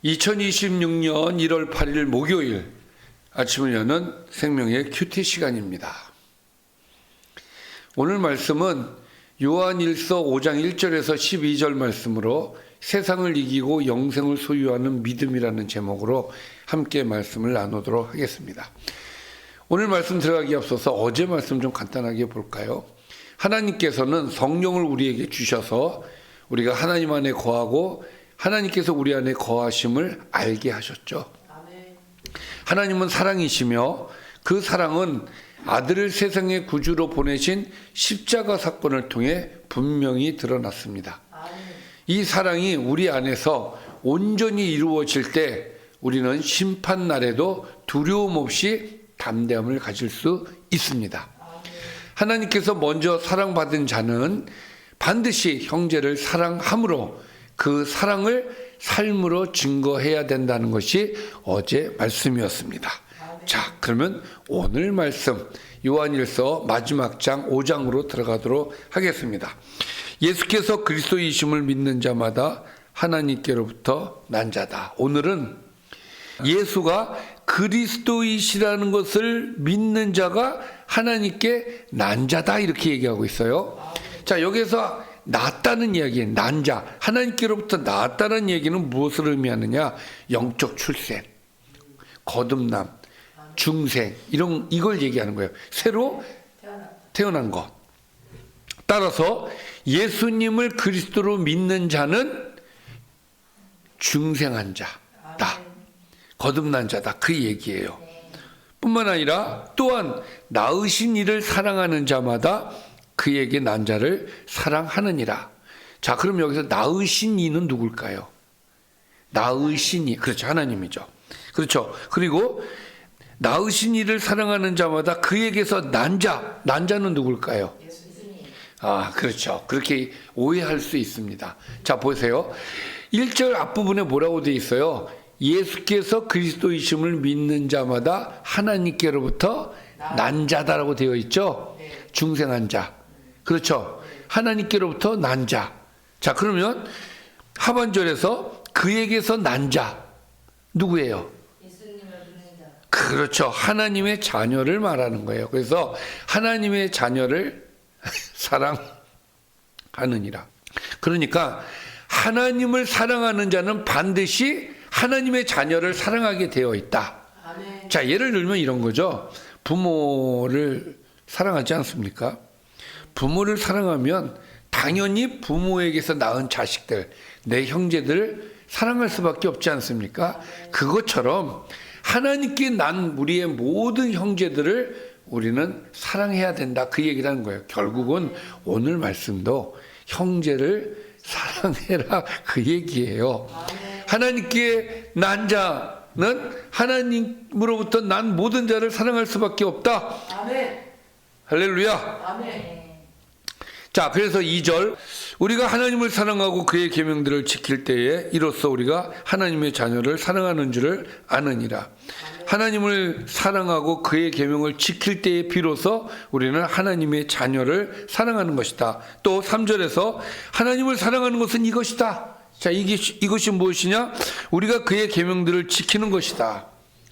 2026년 1월 8일 목요일 아침을 여는 생명의 큐티 시간입니다. 오늘 말씀은 요한일서 5장 1절에서 12절 말씀으로 세상을 이기고 영생을 소유하는 믿음이라는 제목으로 함께 말씀을 나누도록 하겠습니다. 오늘 말씀 들어가기 앞서서 어제 말씀 좀 간단하게 볼까요? 하나님께서는 성령을 우리에게 주셔서 우리가 하나님 안에 거하고 하나님께서 우리 안에 거하심을 알게 하셨죠. 하나님은 사랑이시며 그 사랑은 아들을 세상의 구주로 보내신 십자가 사건을 통해 분명히 드러났습니다. 이 사랑이 우리 안에서 온전히 이루어질 때 우리는 심판 날에도 두려움 없이 담대함을 가질 수 있습니다. 하나님께서 먼저 사랑받은 자는 반드시 형제를 사랑함으로 그 사랑을 삶으로 증거해야 된다는 것이 어제 말씀이었습니다. 자, 그러면 오늘 말씀 요한일서 마지막 장 5장으로 들어가도록 하겠습니다. 예수께서 그리스도이심을 믿는 자마다 하나님께로부터 난 자다. 오늘은 예수가 그리스도이시라는 것을 믿는 자가 하나님께 난 자다 이렇게 얘기하고 있어요. 자, 여기서 낫다는 이야기, 난 자, 하나님께로부터 낫다는 얘기는 무엇을 의미하느냐? 영적 출생, 거듭남, 중생, 이걸 얘기하는 거예요. 새로 태어난 것. 따라서 예수님을 그리스도로 믿는 자는 중생한 자다. 거듭난 자다. 그 얘기예요. 뿐만 아니라 또한 낳으신 이를 사랑하는 자마다 그에게 난 자를 사랑하느니라. 자, 그럼 여기서 낳으신 이는 누굴까요? 낳으신 이, 그렇죠, 하나님이죠. 그렇죠. 그리고 낳으신 이를 사랑하는 자마다 그에게서 난 자는 누굴까요? 아, 그렇죠. 그렇게 오해할 수 있습니다. 자, 보세요. 1절 앞부분에 뭐라고 되어 있어요? 예수께서 그리스도이심을 믿는 자마다 하나님께로부터 난 자다라고 되어 있죠? 중생한 자. 그렇죠. 하나님께로부터 난 자. 자, 그러면 하반절에서 그에게서 난 자. 누구예요? 그렇죠. 하나님의 자녀를 말하는 거예요. 그래서 하나님의 자녀를 사랑하느니라. 그러니까 하나님을 사랑하는 자는 반드시 하나님의 자녀를 사랑하게 되어 있다. 아멘. 자, 예를 들면 이런 거죠. 부모를 사랑하지 않습니까? 부모를 사랑하면 당연히 부모에게서 낳은 자식들, 내 형제들을 사랑할 수밖에 없지 않습니까? 그것처럼 하나님께 난 우리의 모든 형제들을 우리는 사랑해야 된다. 그 얘기를 하는 거예요. 결국은 오늘 말씀도 형제를 사랑해라. 그 얘기예요. 하나님께 난 자는 하나님으로부터 난 모든 자를 사랑할 수밖에 없다. 아멘. 할렐루야. 아멘. 자, 그래서 2절 우리가 하나님을 사랑하고 그의 계명들을 지킬 때에 이로써 우리가 하나님의 자녀를 사랑하는 줄을 아느니라. 하나님을 사랑하고 그의 계명을 지킬 때에 비로소 우리는 하나님의 자녀를 사랑하는 것이다. 또 3절에서 하나님을 사랑하는 것은 이것이다. 자, 이것이 무엇이냐? 우리가 그의 계명들을 지키는 것이다.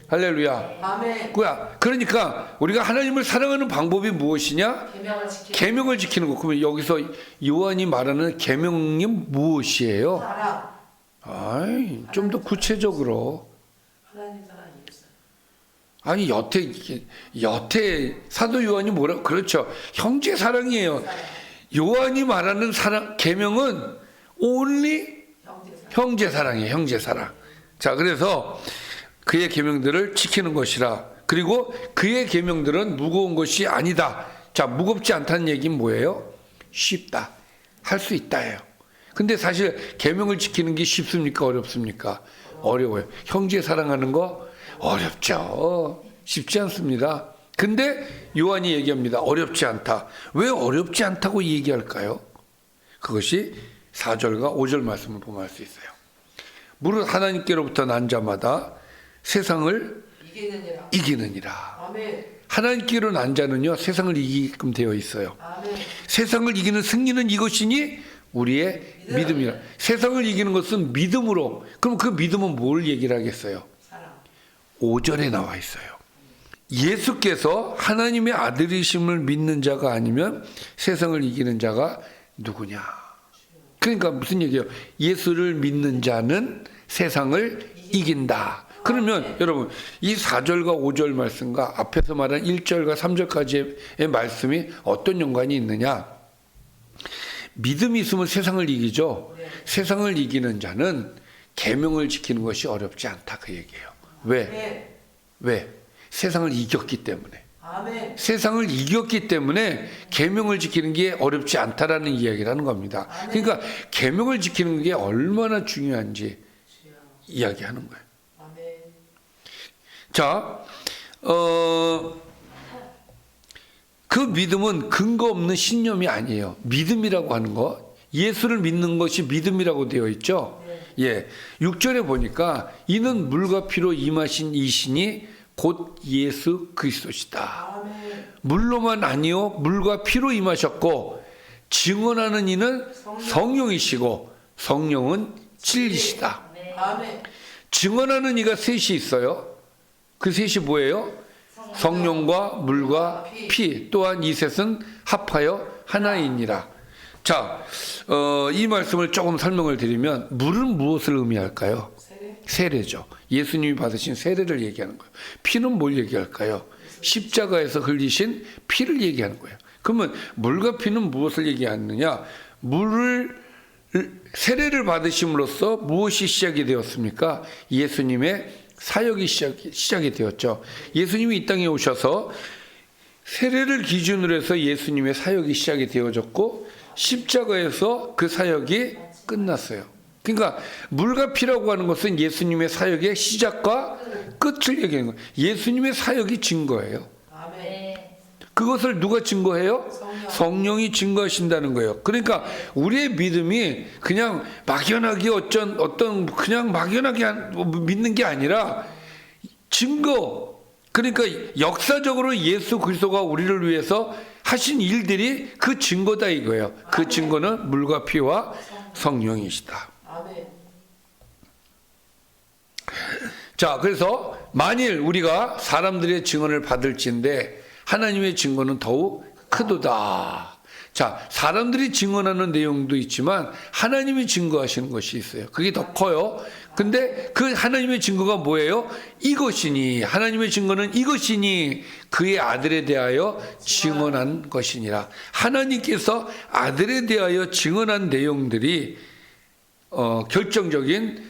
할렐루야. 아멘. 그러니까 우리가 하나님을 사랑하는 방법이 무엇이냐? 계명을 지키는 거. 그러면 여기서 요한이 말하는 계명이 무엇이에요? 좀 더 구체적으로. 아니, 여태 사도 요한이 뭐라고? 그렇죠. 형제 사랑이에요. 요한이 말하는 사랑, 계명은 only 형제 사랑이에요. 형제 사랑. 자, 그래서 그의 계명들을 지키는 것이라. 그리고 그의 계명들은 무거운 것이 아니다. 자, 무겁지 않다는 얘기는 뭐예요? 쉽다. 할 수 있다예요. 근데 사실 계명을 지키는 게 쉽습니까? 어렵습니까? 어려워요. 형제 사랑하는 거 어렵죠. 쉽지 않습니다. 근데 요한이 얘기합니다. 어렵지 않다. 왜 어렵지 않다고 얘기할까요? 그것이 4절과 5절 말씀을 보면 알 수 있어요. 무릇 하나님께로부터 난 자마다 세상을 이기느니라. 아멘. 하나님께로 난 자는요, 세상을 이기게끔 되어 있어요. 아멘. 세상을 이기는 승리는 이것이니 우리의 믿음이라. 세상을 이기는 것은 믿음으로. 그럼 그 믿음은 뭘 얘기를 하겠어요? 5절에 나와 있어요. 예수께서 하나님의 아들이심을 믿는 자가 아니면 세상을 이기는 자가 누구냐. 그러니까 무슨 얘기예요? 예수를 믿는 자는 세상을 이긴다. 그러면 여러분 이 4절과 5절 말씀과 앞에서 말한 1절과 3절까지의 말씀이 어떤 연관이 있느냐? 믿음이 있으면 세상을 이기죠. 세상을 이기는 자는 계명을 지키는 것이 어렵지 않다 그 얘기예요. 왜? 세상을 이겼기 때문에. 아멘. 세상을 이겼기 때문에 계명을 지키는 게 어렵지 않다라는 이야기를 하는 겁니다. 아멘. 그러니까 계명을 지키는 게 얼마나 중요한지 이야기하는 거예요. 아멘. 자, 그 믿음은 근거 없는 신념이 아니에요. 믿음이라고 하는 거, 예수를 믿는 것이 믿음이라고 되어 있죠. 예, 6절에 보니까 이는 물과 피로 임하신 이 신이 곧 예수 그리스도시다. 아멘. 물로만 아니요 물과 피로 임하셨고 증언하는 이는 성령이시고 성령은 진리시다. 아멘. 증언하는 이가 셋이 있어요. 그 셋이 뭐예요? 성령과 물과 피. 또한 이 셋은 합하여 하나이니라. 자, 이 말씀을 조금 설명을 드리면 물은 무엇을 의미할까요? 세례죠. 예수님이 받으신 세례를 얘기하는 거예요. 피는 뭘 얘기할까요? 십자가에서 흘리신 피를 얘기하는 거예요. 그러면 물과 피는 무엇을 얘기하느냐? 세례를 받으심으로써 무엇이 시작이 되었습니까? 예수님의 사역이 시작이 되었죠. 예수님이 이 땅에 오셔서 세례를 기준으로 해서 예수님의 사역이 시작이 되어졌고 십자가에서 그 사역이 끝났어요. 그러니까 물과 피라고 하는 것은 예수님의 사역의 시작과 끝을 얘기하는 거예요. 예수님의 사역이 증거예요. 아멘. 그것을 누가 증거해요? 성령이 증거하신다는 거예요. 그러니까 우리의 믿음이 그냥 막연하게 어떤 그냥 막연하게 믿는 게 아니라 증거. 그러니까 역사적으로 예수 그리스도가 우리를 위해서 하신 일들이 그 증거다 이거예요. 그 증거는 물과 피와 성령이시다. 아멘. 자, 그래서 만일 우리가 사람들의 증언을 받을진데 하나님의 증거는 더욱 크도다. 자, 사람들이 증언하는 내용도 있지만 하나님이 증거하시는 것이 있어요. 그게 더 커요. 근데 그 하나님의 증거가 뭐예요? 이것이니, 하나님의 증거는 이것이니 그의 아들에 대하여 증언한 것이니라. 하나님께서 아들에 대하여 증언한 내용들이 결정적인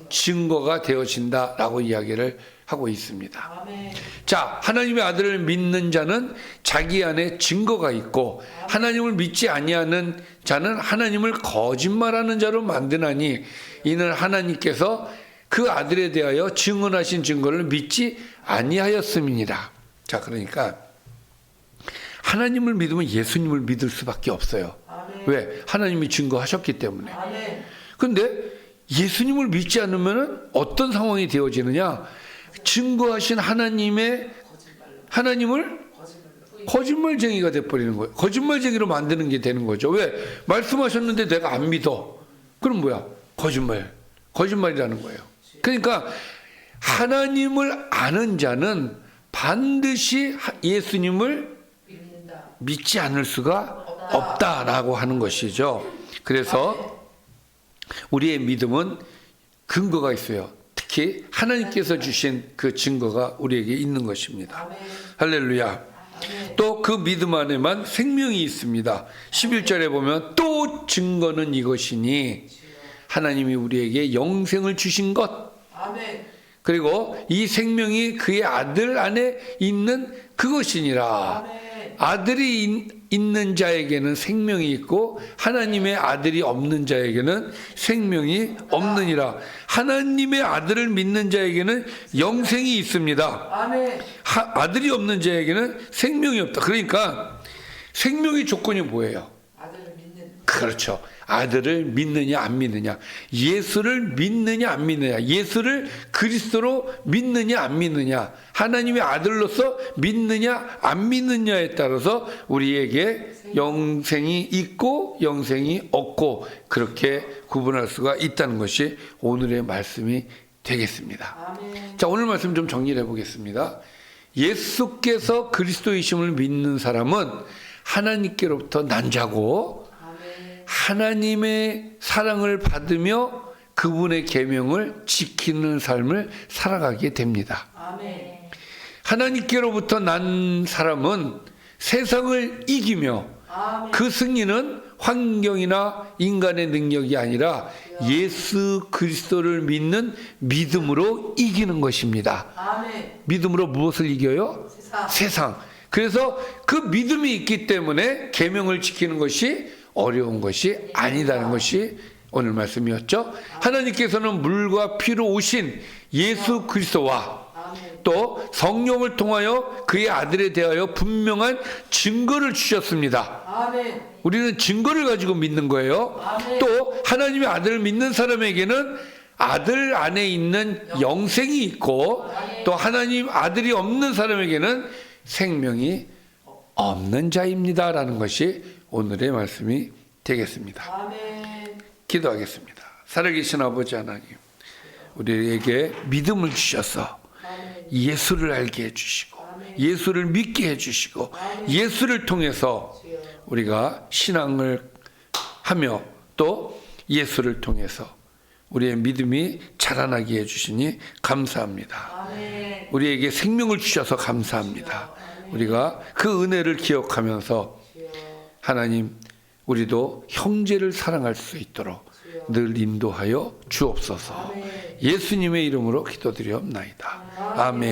증거가 되어진다라고 이야기를 하고 있습니다. 아멘. 자, 하나님의 아들을 믿는 자는 자기 안에 증거가 있고 하나님을 믿지 아니하는 자는 하나님을 거짓말하는 자로 만드나니 이는 하나님께서 그 아들에 대하여 증언하신 증거를 믿지 아니하였음이니라. 자, 그러니까 하나님을 믿으면 예수님을 믿을 수밖에 없어요. 아멘. 왜? 하나님이 증거하셨기 때문에. 아멘. 근데 예수님을 믿지 않으면 어떤 상황이 되어지느냐? 증거하신 하나님을 거짓말쟁이가 돼버리는 거예요. 거짓말쟁이로 만드는 게 되는 거죠. 왜? 말씀하셨는데 내가 안 믿어. 그럼 뭐야? 거짓말이라는 거예요. 그러니까 하나님을 아는 자는 반드시 예수님을 믿지 않을 수가 없다라고 하는 것이죠. 그래서 우리의 믿음은 근거가 있어요. 특히 하나님께서 주신 그 증거가 우리에게 있는 것입니다. 할렐루야. 또 그 믿음 안에만 생명이 있습니다. 11절에 보면 또 증거는 이것이니 하나님이 우리에게 영생을 주신 것. 그리고 이 생명이 그의 아들 안에 있는 그것이니라. 아들이 있는 자에게는 생명이 있고 하나님의 아들이 없는 자에게는 생명이 없느니라. 하나님의 아들을 믿는 자에게는 영생이 있습니다. 아들이 없는 자에게는 생명이 없다. 그러니까 생명의 조건이 뭐예요? 아들을 믿는. 그렇죠. 아들을 믿느냐 안 믿느냐, 예수를 믿느냐 안 믿느냐, 예수를 그리스도로 믿느냐 안 믿느냐, 하나님의 아들로서 믿느냐 안 믿느냐에 따라서 우리에게 영생이 있고 영생이 없고 그렇게 구분할 수가 있다는 것이 오늘의 말씀이 되겠습니다. 아멘. 자, 오늘 말씀 좀 정리를 해보겠습니다. 예수께서 그리스도이심을 믿는 사람은 하나님께로부터 난 자고 아멘. 하나님의 사랑을 받으며 그분의 계명을 지키는 삶을 살아가게 됩니다. 아멘. 하나님께로부터 난 사람은 세상을 이기며 아멘. 그 승리는 환경이나 인간의 능력이 아니라 예수 그리스도를 믿는 믿음으로 이기는 것입니다. 아멘. 믿음으로 무엇을 이겨요? 세상. 세상. 그래서 그 믿음이 있기 때문에 계명을 지키는 것이 어려운 것이 아니다는 것이 오늘 말씀이었죠. 하나님께서는 물과 피로 오신 예수 그리스도와 아멘. 또 성령을 통하여 그의 아들에 대하여 분명한 증거를 주셨습니다. 아멘. 우리는 증거를 가지고 믿는 거예요. 아멘. 또 하나님의 아들을 믿는 사람에게는 아들 안에 있는 영생이 있고 또 하나님 아들이 없는 사람에게는 생명이 없는 자입니다라는 것이 오늘의 말씀이 되겠습니다. 아멘. 기도하겠습니다. 살아계신 아버지 하나님, 우리에게 믿음을 주셔서 아멘. 예수를 알게 해주시고 아멘. 예수를 믿게 해주시고 예수를 통해서 주여. 우리가 신앙을 하며 또 예수를 통해서 우리의 믿음이 자라나게 해주시니 감사합니다. 아멘. 우리에게 생명을 주셔서 감사합니다. 우리가 그 은혜를 기억하면서 주여. 하나님, 우리도 형제를 사랑할 수 있도록 늘 인도하여 주옵소서. 아멘. 예수님의 이름으로 기도드리옵나이다. 아멘.